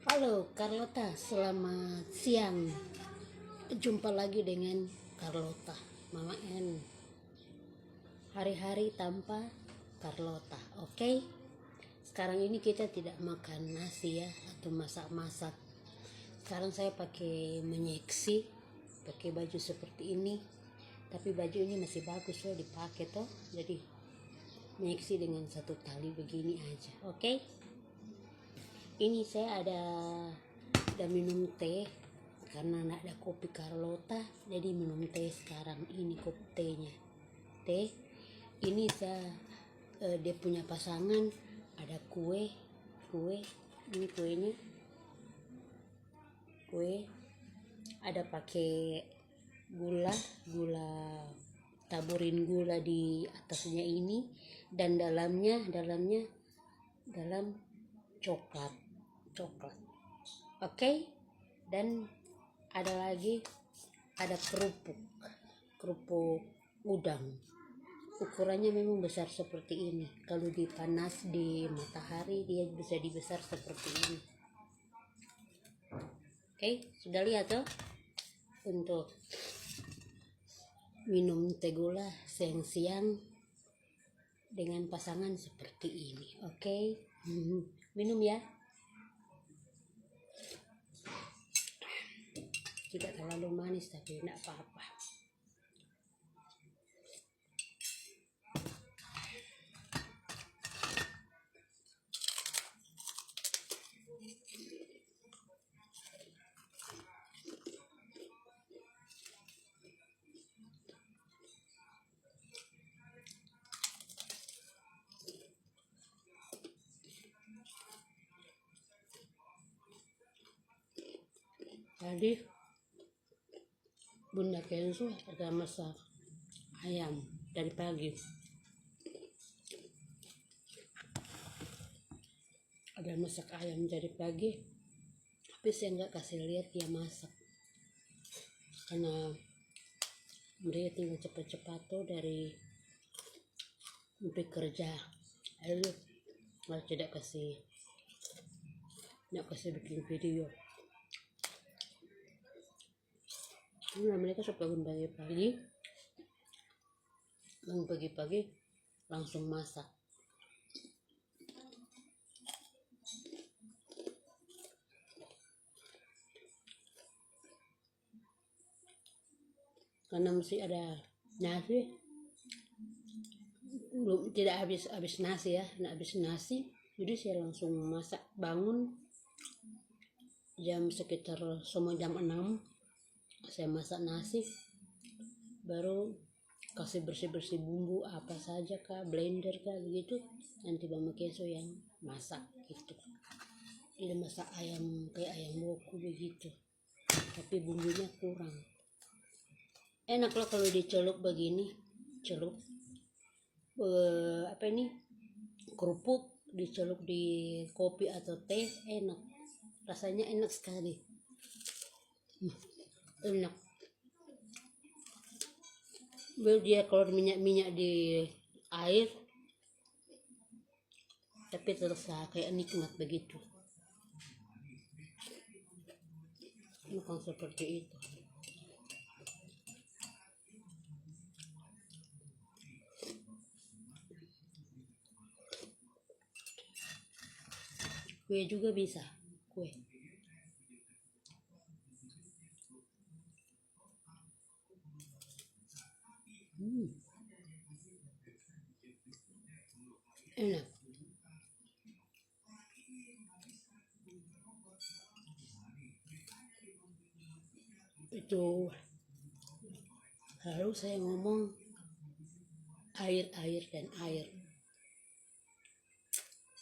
Halo Carlota, selamat siang. Jumpa lagi dengan Carlota, Mama N. Hari-hari tanpa Carlota, oke? Sekarang ini kita tidak makan nasi ya, atau masak-masak. Sekarang saya pakai menyeksi, pakai baju seperti ini. Tapi baju ini masih bagus loh dipakai toh. Jadi menyeksi dengan satu tali begini aja, oke? Ini saya ada minum teh karena nak ada kopi Carlota, jadi minum teh sekarang. Ini kopi tehnya, teh ini saya dia punya pasangan. Ada kue ini kue ada pakai gula taburin gula di atasnya ini, dan dalam coklat. Oke. Dan ada kerupuk udang. Ukurannya memang besar seperti ini. Kalau dipanas di matahari dia bisa dibesar seperti ini. Oke, sudah lihat tuh untuk minum teh gula siang-siang dengan pasangan seperti ini. Oke. Minum ya. Tidak terlalu manis tapi tidak apa-apa. Tadi Bunda Kenzo ada masak ayam dari pagi. Ada masak ayam dari pagi, tapi saya nggak kasih lihat dia masak karena dia tinggal cepat-cepat tuh dari untuk kerja. Lalu tidak kasih bikin video. Nah, mereka suka bangun pagi-pagi langsung masak. Karena mesti ada nasi, belum tidak habis nasi ya, jadi saya langsung masak. Bangun sekitar jam 6 saya masak nasi, baru kasih bersih bumbu apa saja kah, blender kah begitu, nanti Mama Kenzo yang masak gitu. Dia masak ayam kayak ayam woku begitu, tapi bumbunya kurang. Enak loh kalau dicelup begini, kerupuk dicelup di kopi atau teh, enak, rasanya enak sekali. Enak. Dia keluar minyak di air, tapi terasa kayak nikmat begitu. Bukan seperti itu. Kue juga bisa, kue. Enak. Itu lalu saya ngomong air.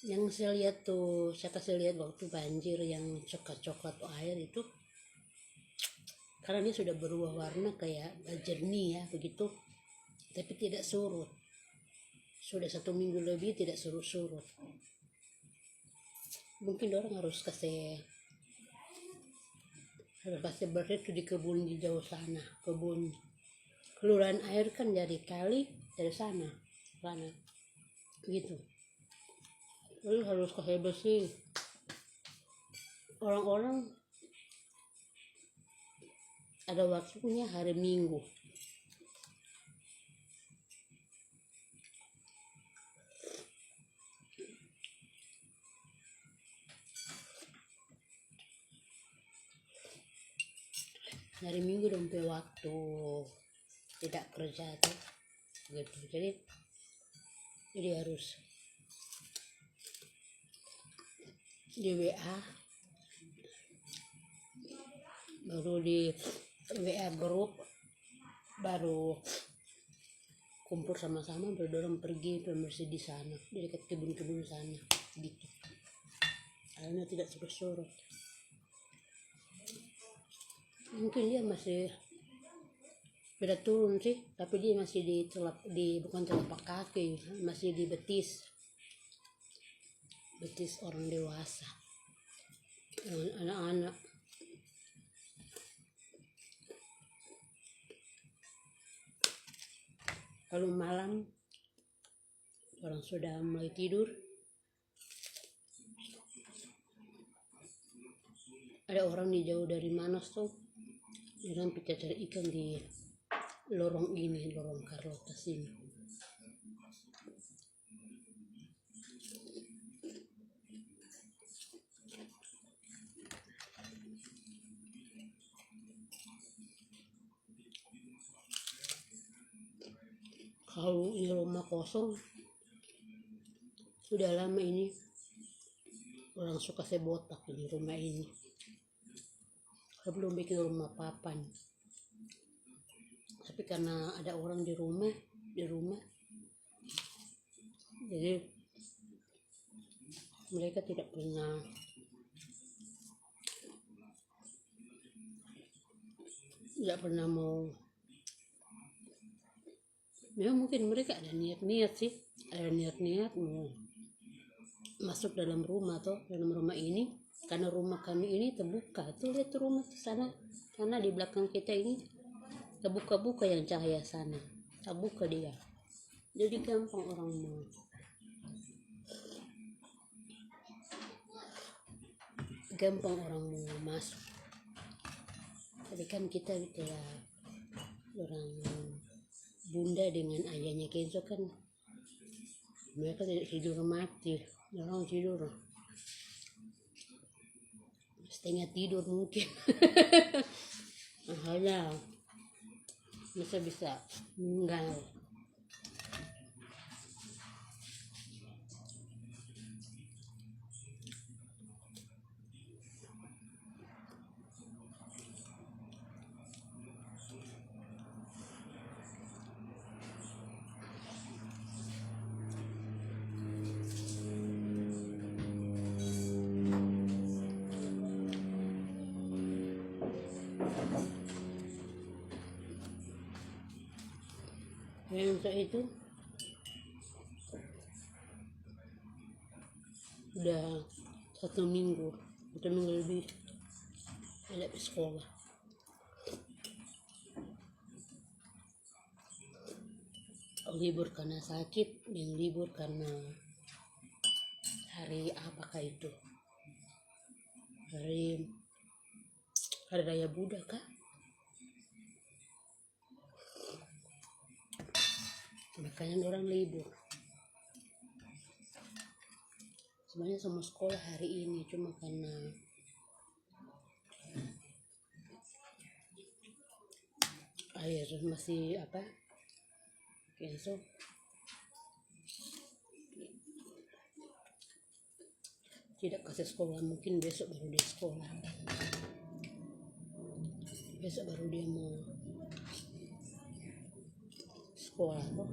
Yang saya lihat tuh, saya kasih lihat waktu banjir yang coklat air itu, karena dia sudah berubah warna kayak jernih ya begitu, tapi tidak surut. Sudah 1 minggu lebih tidak surut. Mungkin orang harus kasih bersih itu di kebun di jauh sana, kebun keluaran air kan dari kali dari sana gitu. Lalu harus kasih bersih. orang-orang ada waktunya hari Minggu. Hari Minggu dompet waktu tidak kerja tuh gitu. Jadi harus di WA, baru di WA grup, baru kumpul sama-sama, baru orang pergi bersih di sana, di dekat kebun-kebun sana gitu. Karena tidak suruh-suruh. Mungkin dia masih beda turun sih, tapi dia masih bukan telapak kaki, masih di betis orang dewasa, anak-anak. Lalu malam orang sudah mulai tidur, ada orang di jauh dari Manos tuh, orang kita cari ikan di lorong Carlota sini. Kalau ini rumah kosong, sudah lama ini orang suka sebotak di rumah ini. Saya belum bikin rumah papan, tapi karena ada orang di rumah, jadi mereka tidak pernah mau. Memang mungkin mereka ada niat mau masuk dalam rumah ini, karena rumah kami ini terbuka. Tuh lihat rumah di sana, karena di belakang kita ini terbuka yang cahaya sana, terbuka dia. Jadi gampang orang mau masuk. Tapi kan kita kayak orang bunda dengan ayahnya Kenzo kan, mereka tidak tidur mati, orang tidur setengah tidur mungkin. Hanya bisa meninggal. Untuk itu udah 1 minggu lebih tidak ke sekolah. Libur karena sakit dan libur karena hari apakah itu, hari raya Buddha kah? Makanya orang libur. Sebenarnya semua sekolah hari ini, cuma karena air masih Kenzo tidak kasih sekolah. Mungkin besok baru dia sekolah, besok baru dia mau sekolah kok.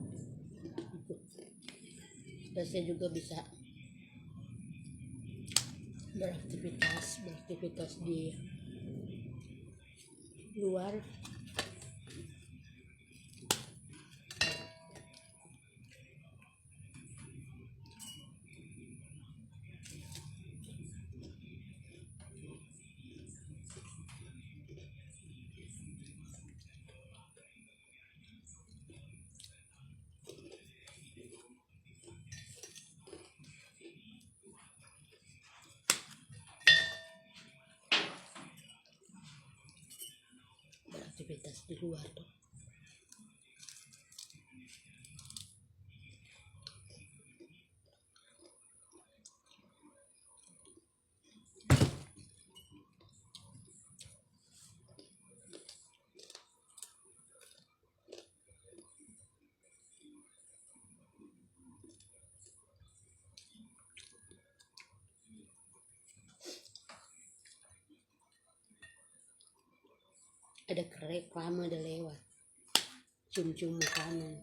Dan saya juga bisa beraktivitas di luar. aktivitas di luar tuh. Ada reklame udah lewat, cium-cium makanan.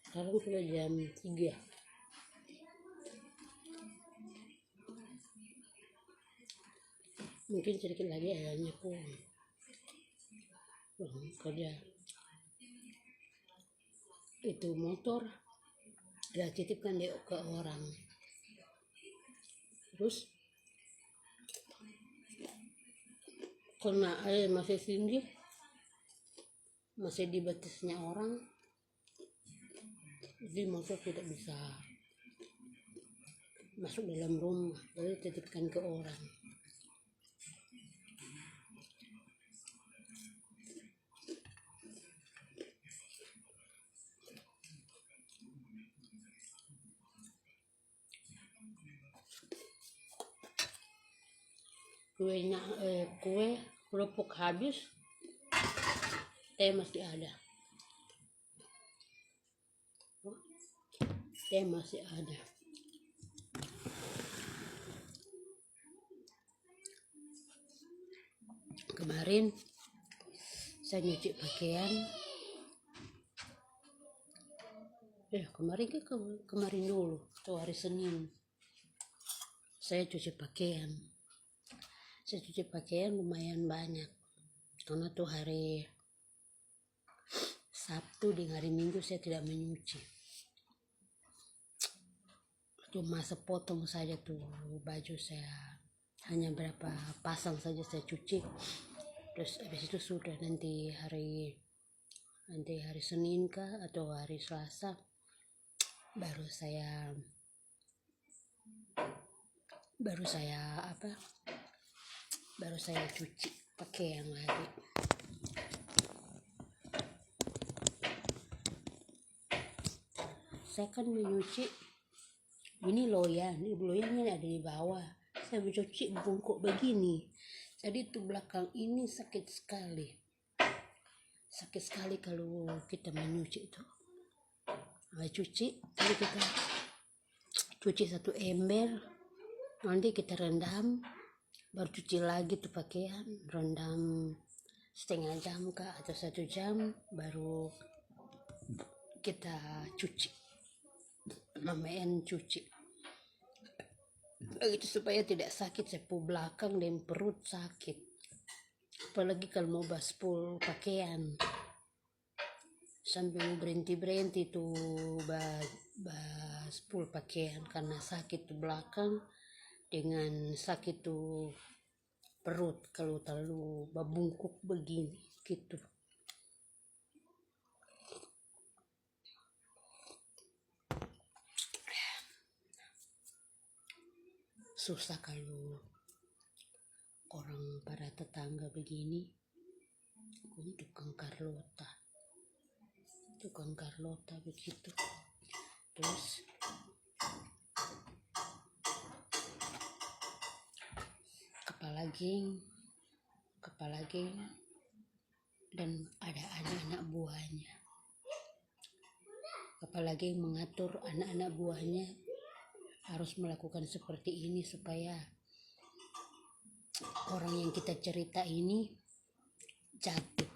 Sekarang sudah jam 3. Mungkin sedikit lagi ayahnya pulang kerja. Itu motor udah titipkan dia ke orang, terus karena air masih tinggi, masih di batasnya orang, jadi motor tidak bisa masuk dalam rumah, jadi titipkan ke orang. Kue kerupuk habis, teh masih ada. Kemarin saya nyuci pakaian. Kemarin dulu tuh hari Senin saya cuci pakaian. Saya cuci pakaian lumayan banyak, karena tuh hari Sabtu di hari Minggu saya tidak menyuci. Cuma sepotong saja tuh baju saya, hanya berapa pasang saja saya cuci. Terus habis itu sudah, nanti hari Senin kah atau hari Selasa baru saya cuci pakaian lagi. Saya kan menyuci ini loyannya ada di bawah. Saya mencuci bungkuk begini, jadi itu belakang ini sakit sekali kalau kita menyuci itu. Jadi kita cuci satu ember, nanti kita rendam, baru cuci lagi tuh pakaian, rendam setengah jam kah atau 1 jam, baru kita cuci, mamain cuci itu supaya tidak sakit. Sepu belakang dan perut sakit, apalagi kalau mau baspul pakaian sambil berhenti tuh baspul pakaian, karena sakit tuh belakang dengan sakit tuh perut kalau terlalu babungkuk begini gitu. Susah kalau orang para tetangga begini. Tukang Carlota begitu. Terus kepala geng dan ada anak-anak buahnya. Kepala geng mengatur anak-anak buahnya harus melakukan seperti ini supaya orang yang kita cerita ini jatuh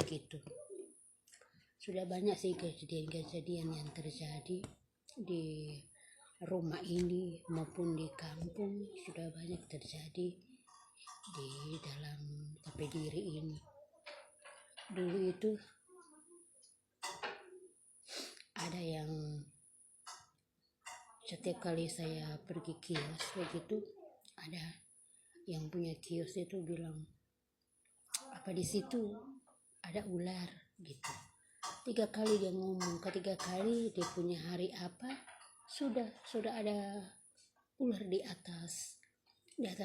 gitu. Sudah banyak sih kejadian yang terjadi di rumah ini maupun di kampung, sudah banyak terjadi di dalam Tapediri ini. Dulu itu ada yang setiap kali saya pergi kios begitu, ada yang punya kios itu bilang, apa di situ ada ular gitu. 3 kali dia ngomong, ketiga kali dia punya hari apa, sudah ada ular di atas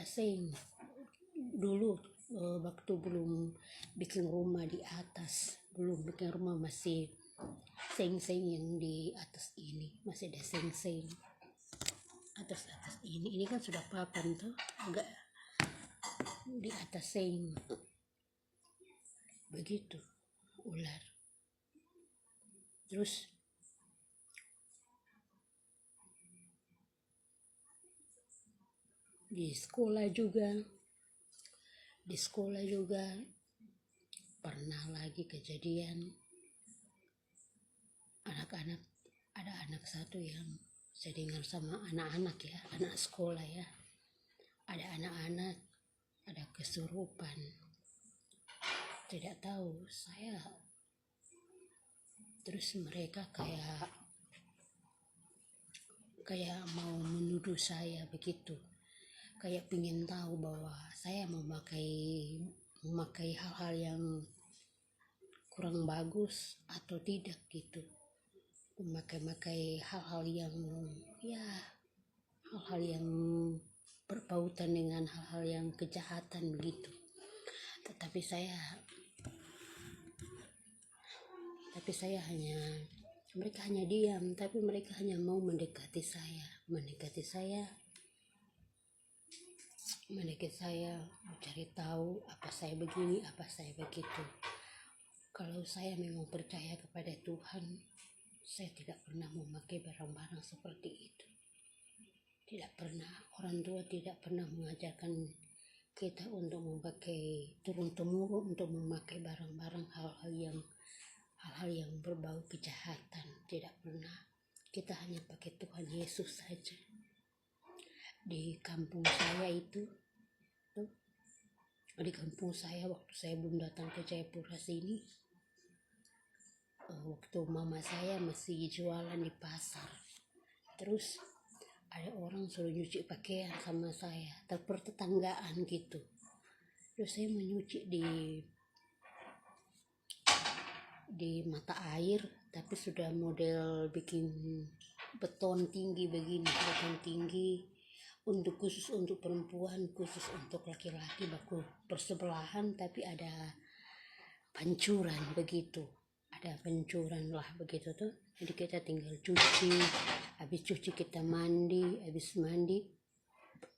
seng. Dulu waktu belum bikin rumah di atas, belum bikin rumah, masih seng-seng yang di atas ini, masih ada seng-seng atas ini kan sudah papan tuh, agak di atas seng begitu ular. Terus di sekolah juga pernah lagi kejadian anak-anak, ada anak satu yang saya dengar sama anak-anak ya, anak sekolah ya, ada anak-anak ada kesurupan, tidak tahu saya. Terus mereka kayak mau menuduh saya begitu, kayak pingin tahu bahwa saya memakai hal-hal yang kurang bagus atau tidak gitu, memakai hal-hal yang hal-hal yang berpautan dengan hal-hal yang kejahatan begitu. Tetapi saya mereka hanya diam, tapi mereka hanya mau mendekati saya, mencari tahu apa saya begini, apa saya begitu. Kalau saya memang percaya kepada Tuhan, saya tidak pernah memakai barang-barang seperti itu. Tidak pernah, orang tua tidak pernah mengajarkan kita untuk memakai turun-temurun untuk memakai barang-barang hal-hal yang berbau kejahatan, tidak pernah. Kita hanya pakai Tuhan Yesus saja. Di kampung saya waktu saya belum datang ke Jayapura sini, waktu mama saya masih jualan di pasar, terus ada orang suruh nyuci pakaian sama saya, tetanggaan gitu. Terus saya menyuci di mata air, tapi sudah model bikin beton tinggi begini, beton tinggi khusus untuk perempuan, khusus untuk laki-laki, baku bersebelahan, tapi ada pancuran begitu, ada pancuran lah begitu tuh. Jadi kita tinggal cuci, habis cuci kita mandi, habis mandi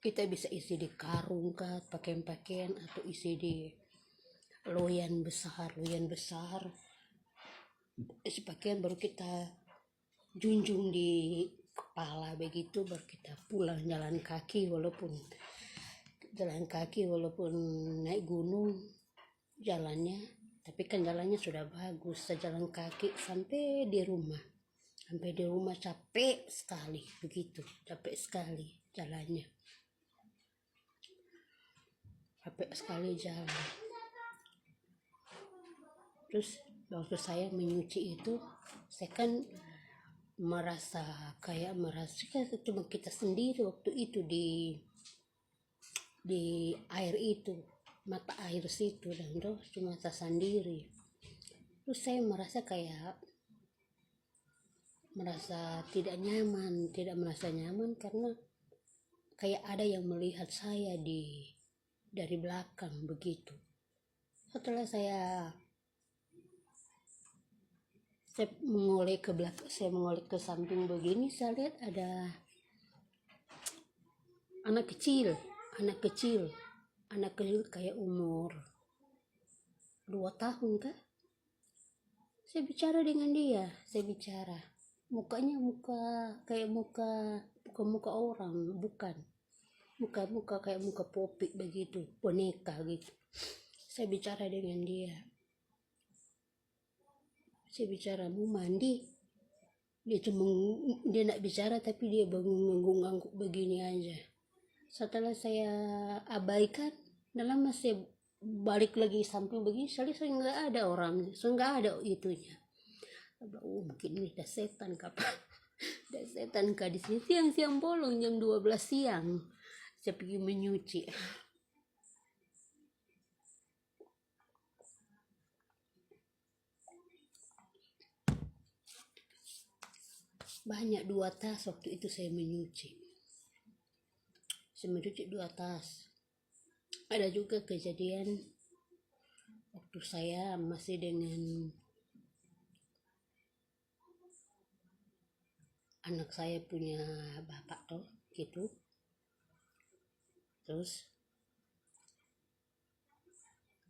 kita bisa isi di karung kah, pakaian atau isi di loyan besar, isi pakaian, baru kita junjung di kepala begitu, baru kita pulang jalan kaki, walaupun naik gunung jalannya, tapi kan jalannya sudah bagus. Saya jalan kaki sampai di rumah capek sekali begitu, capek sekali jalannya, capek sekali jalan. Terus waktu saya menyuci itu, saya kan merasa cuma kita sendiri waktu itu di air itu, mata air situ, dan terus cuma saya sendiri. Terus saya merasa tidak merasa nyaman karena kayak ada yang melihat saya dari belakang begitu. Setelah saya mengoleh ke belakang, saya mengoleh ke samping begini, saya lihat ada anak kecil kayak umur 2 tahun kah. Saya bicara dengan dia, mukanya kayak muka orang, bukan muka kayak muka Popi begitu, boneka gitu. Saya bicara dengan dia, mau mandi, dia nak bicara tapi dia ngangguk begini aja. Setelah saya abaikan, dalam masih balik lagi samping begini, saya nggak ada orangnya, nggak ada itunya. Mungkin ini ada setan kah? Ada setan kah di sini? Siang bolong jam 12 siang saya pergi menyuci. banyak 2 tas waktu itu saya mencuci 2 tas. Ada juga kejadian waktu saya masih dengan anak saya punya bapak tuh gitu. Terus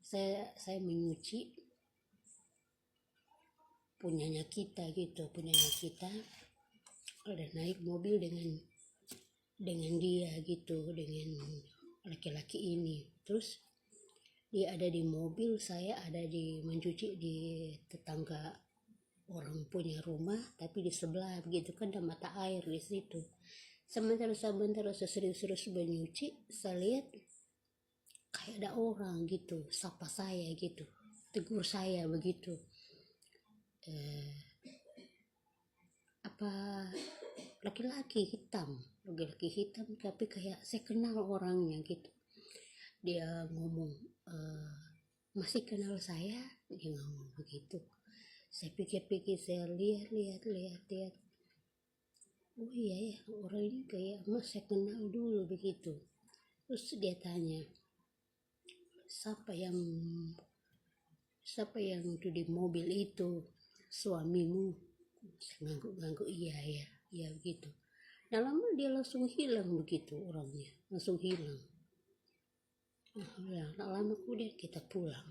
saya menyuci punyanya kita ada naik mobil dengan dia gitu, dengan laki-laki ini. Terus dia ada di mobil, saya ada di mencuci di tetangga orang punya rumah, tapi di sebelah begitu kan ada mata air di situ. Sebentar saya serius menyuci, saya lihat kayak ada orang gitu, sapa saya gitu, tegur saya begitu. Apa laki-laki hitam tapi kayak saya kenal orangnya gitu. Dia ngomong, masih kenal saya? Dia ngomong begitu. Saya pikir-pikir, saya lihat. Oh iya ya, orang ini kayak saya kenal dulu begitu. Terus dia tanya, siapa yang itu di mobil itu, suamimu? Ngangguk iya begitu. Nah lama dia langsung hilang begitu, orangnya langsung hilang. Nah lama kemudian kita pulang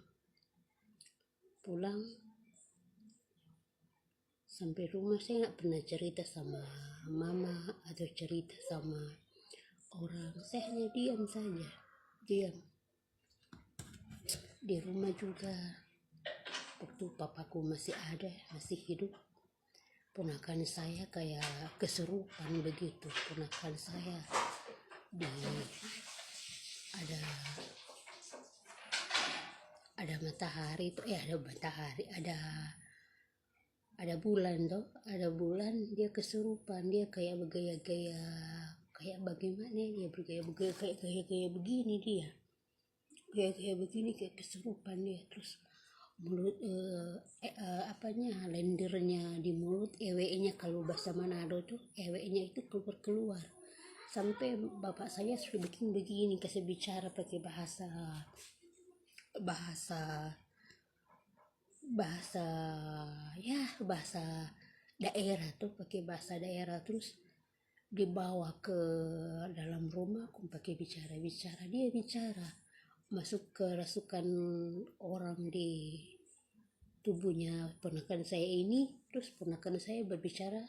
sampai rumah. Saya nggak pernah cerita sama mama atau cerita sama orang, saya hanya diam saja di rumah juga. Waktu papaku masih hidup, ponakan saya kayak kesurupan begitu. Ponakan saya ada matahari tuh, ada bulan, dia kesurupan. Dia kayak bergaya-gaya, kayak bagaimana dia bergaya-gaya kayak gaya begini, dia gaya begini, kayak kesurupan dia. Terus mulut lendirnya di mulut, eweknya kalau bahasa Manado tuh eweknya itu keluar. Sampai bapak saya sudah bikin begini, kasih bicara pakai bahasa daerah tuh, pakai bahasa daerah. Terus dibawa ke dalam rumah, aku pakai bicara, dia bicara masuk ke rasukan orang di tubuhnya ponakan saya ini. Terus ponakan saya berbicara,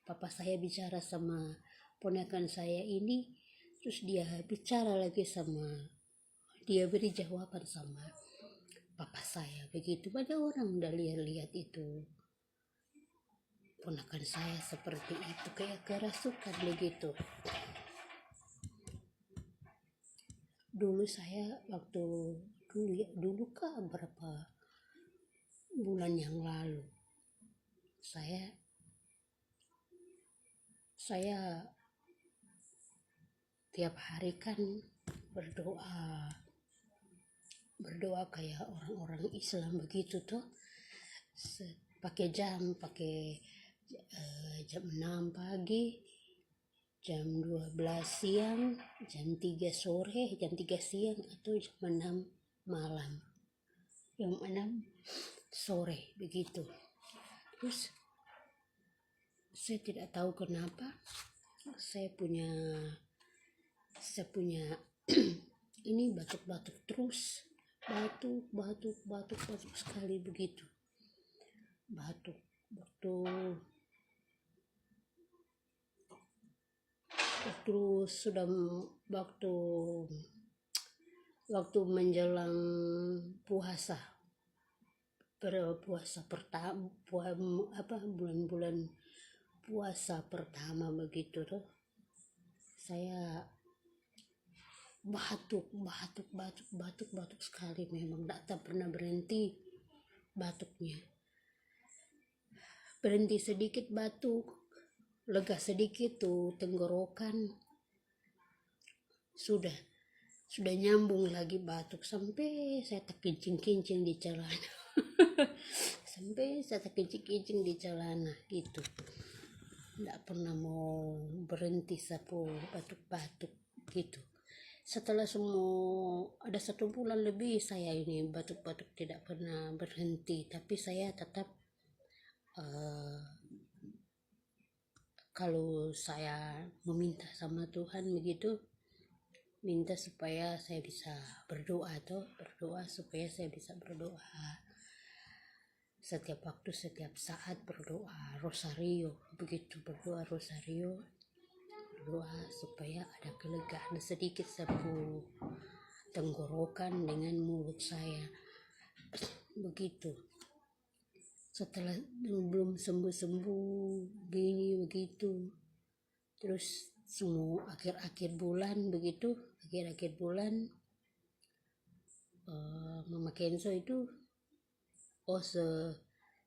papa saya bicara sama ponakan saya ini. Terus dia bicara lagi dia beri jawaban sama papa saya begitu. Banyak orang udah lihat itu ponakan saya seperti itu, kayak kerasukan begitu. Dulu saya dulu berapa bulan yang lalu, saya tiap hari kan berdoa kayak orang-orang Islam begitu tuh. Pakai jam 6 pagi, jam 12 siang, jam 3 sore, jam 3 siang, atau jam 6 malam, jam 6 sore begitu. Terus saya tidak tahu kenapa saya punya ini batuk terus, batuk sekali begitu. Batuk waktu menjelang puasa pertama, bulan-bulan puasa pertama begitu tuh, saya batuk sekali. Memang tak pernah berhenti batuknya. Berhenti sedikit batuk, lega sedikit tuh tenggorokan, sudah nyambung lagi batuk, sampai saya terkincing-kincing di celana gitu. tidak pernah mau berhenti sapu batuk-batuk gitu. Setelah semua ada 1 bulan lebih saya ini batuk-batuk tidak pernah berhenti, tapi saya tetap kalau saya meminta sama Tuhan begitu, minta supaya saya bisa berdoa supaya saya bisa berdoa setiap waktu, setiap saat berdoa rosario, begitu berdoa rosario, berdoa supaya ada kelegaan sedikit sapu tenggorokan dengan mulut saya begitu. Setelah belum sembuh-sembuh gini begitu, terus semua akhir-akhir bulan begitu, akhir-akhir bulan Mama Kenzo itu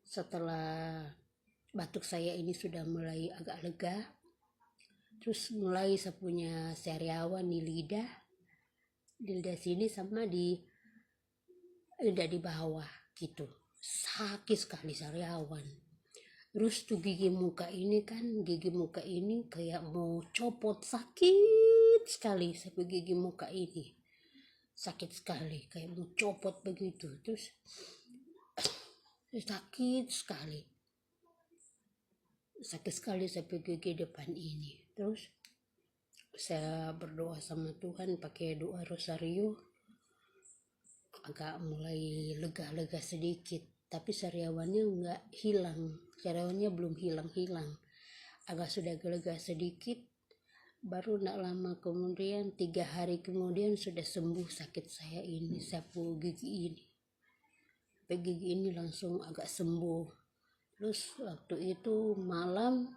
setelah batuk saya ini sudah mulai agak lega, terus mulai saya punya sariawan di lidah sini sama di lidah di bawah gitu, sakit sekali sariawan. Terus tuh gigi muka ini kayak mau copot, sakit sekali sampai gigi muka ini sakit sekali kayak mau copot begitu. Terus sakit sekali sampai gigi depan ini. Terus saya berdoa sama Tuhan pakai doa rosario, agak mulai lega-lega sedikit, tapi sariawannya enggak hilang, sariawannya belum hilang, agak sudah lega sedikit. Baru tidak lama kemudian, 3 hari kemudian sudah sembuh sakit saya ini, sapu gigi ini, sampai gigi ini langsung agak sembuh. Terus waktu itu malam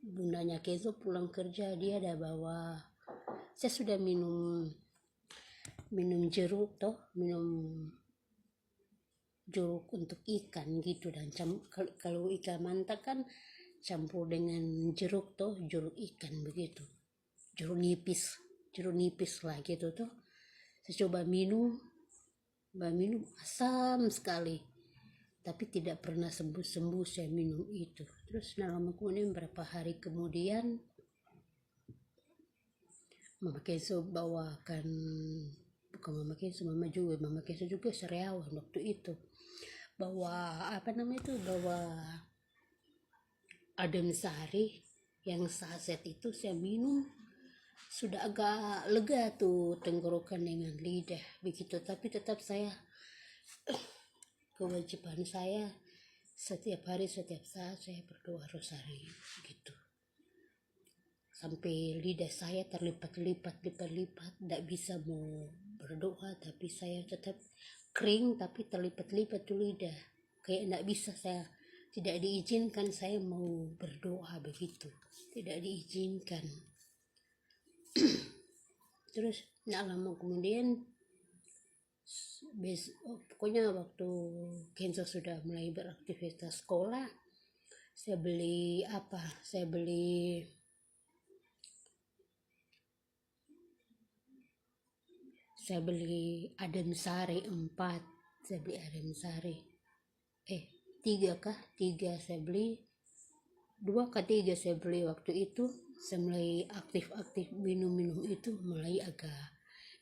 bundanya Kenzo pulang kerja, dia ada bawa, saya sudah minum jeruk jeruk untuk ikan gitu, dan kalau ikan manta kan campur dengan jeruk ikan begitu, jeruk nipis lah gitu tuh. Saya coba minum asam sekali, tapi tidak pernah sembuh saya minum itu. Terus lama kemudian, berapa hari kemudian, Mama Kenzo bawakan, bukan Mama Kenzo, Mama Kenzo juga sariawan waktu itu, bawa bawa adem sari yang saset itu. Saya minum sudah agak lega tuh tenggorokan dengan lidah begitu, tapi tetap saya kewajiban saya setiap hari, setiap saat saya berdoa rosario gitu, sampai lidah saya terlipat-lipat, tidak bisa mau berdoa, tapi saya tetap kering, tapi terlipat-lipat tuh lidah, kayak tidak bisa, saya tidak diizinkan saya mau berdoa begitu, tidak diizinkan. Terus tidak lama kemudian, pokoknya waktu Kenzo sudah mulai beraktivitas sekolah, saya beli adem sari 4, saya beli adem sari 3 saya beli, 2 ke 3 saya beli waktu itu. Saya mulai aktif minum itu, mulai agak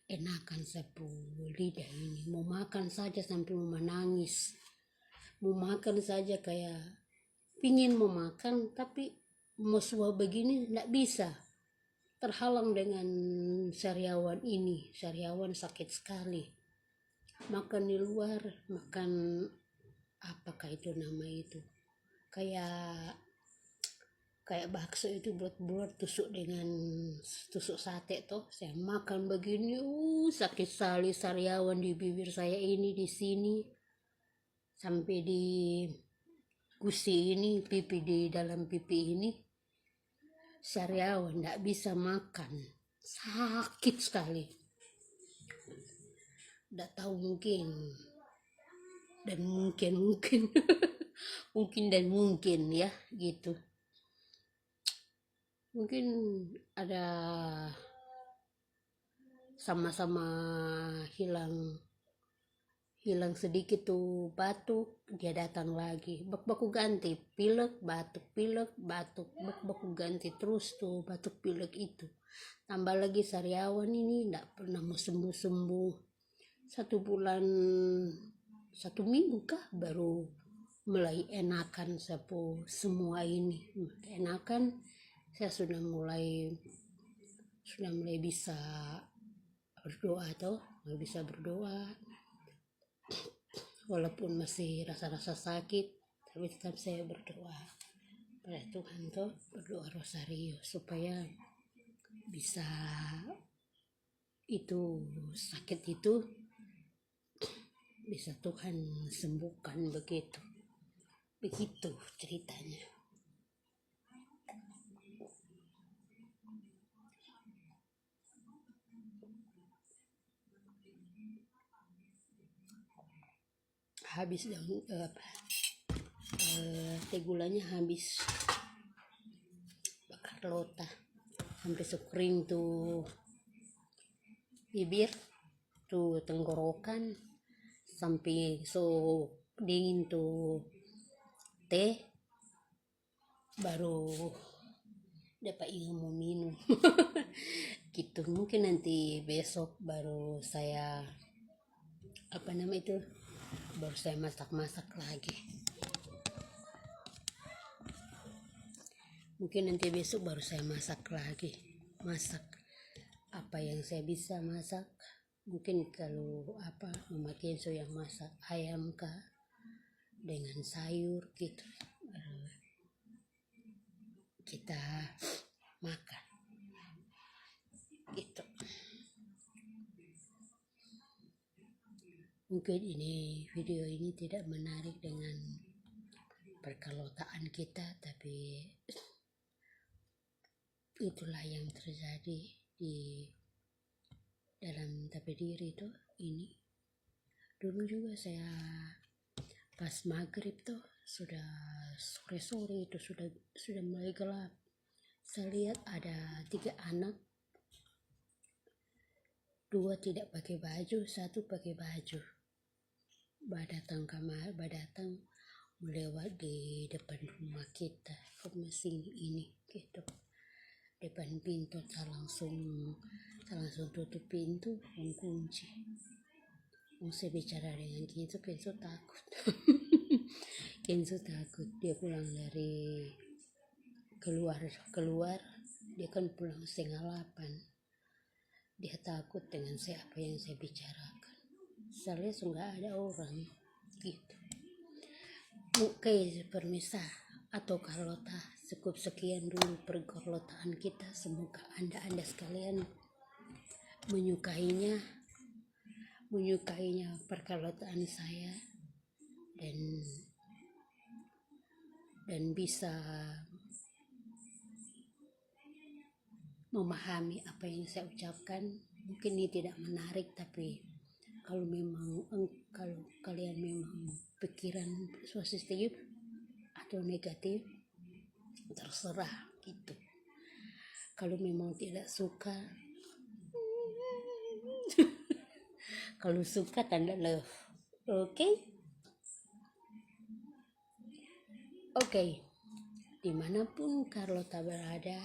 enakan sapu lidah ini, mau makan saja sampai mau menangis, mau makan saja kayak pingin mau makan, tapi mau suap begini tidak bisa, terhalang dengan sariawan ini. Sariawan sakit sekali, makan di luar, makan apakah itu nama itu, kayak bakso itu bulat-bulat, tusuk sate toh, saya makan begini, sakit sekali sariawan di bibir saya ini, di sini sampai di gusi ini, pipi, di dalam pipi ini sariawan, tidak bisa makan, sakit sekali. Tidak tahu, mungkin mungkin ya gitu, mungkin ada sama-sama hilang sedikit tuh batuk, dia datang lagi, baku ganti, pilek, batuk, baku ganti terus tuh batuk pilek itu. Tambah lagi sariawan ini tidak pernah mau sembuh-sembuh. 1 bulan, 1 minggu kah baru mulai enakan semua ini. Enakan, saya sudah mulai bisa berdoa walaupun masih rasa-rasa sakit, tapi tetap saya berdoa pada Tuhan berdoa rosario supaya bisa itu sakit itu bisa Tuhan sembuhkan. Begitu ceritanya. Habis teh gulanya habis, Carlota sampai sekering tuh bibir tuh tenggorokan, sampai dingin tuh teh baru dapat ingat mau minum. Gitu. Mungkin nanti besok baru saya baru saya masak lagi. Mungkin nanti besok baru saya masak apa yang saya bisa masak. Mungkin kalau Mama Kenzo yang masak ayam kah dengan sayur gitu, kita makan gitu. Mungkin video ini tidak menarik dengan perkalotaan kita, tapi itulah yang terjadi di dalam tapi diri itu ini. Dulu juga saya pas maghrib tuh sudah sore itu sudah mulai gelap, saya lihat ada 3 anak, 2 tidak pakai baju, 1 pakai baju, datang melewat di depan rumah kita, rumah sini ini gitu. Depan pintu saya langsung tutup pintu dan kunci. Saya bicara dengan Kenzo takut. Kenzo takut, dia pulang dari keluar dia kan pulang 7:30. Dia takut dengan apa yang saya bicarakan. Saya lihat nggak ada orang gitu. Oke, permisa atau Carlota, cukup sekian dulu pergolotaan kita. Semoga anda sekalian menyukainya perkalotaan saya dan bisa memahami apa yang saya ucapkan. Mungkin ini tidak menarik, tapi kalau kalian memang pikiran positif atau negatif terserah gitu. Kalau memang tidak suka, kalau suka tanda love. Oke. Dimanapun Carlota berada,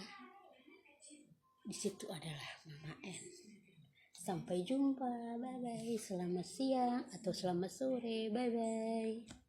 di situ adalah Mama N. Sampai jumpa, bye bye. Selamat siang atau selamat sore, bye bye.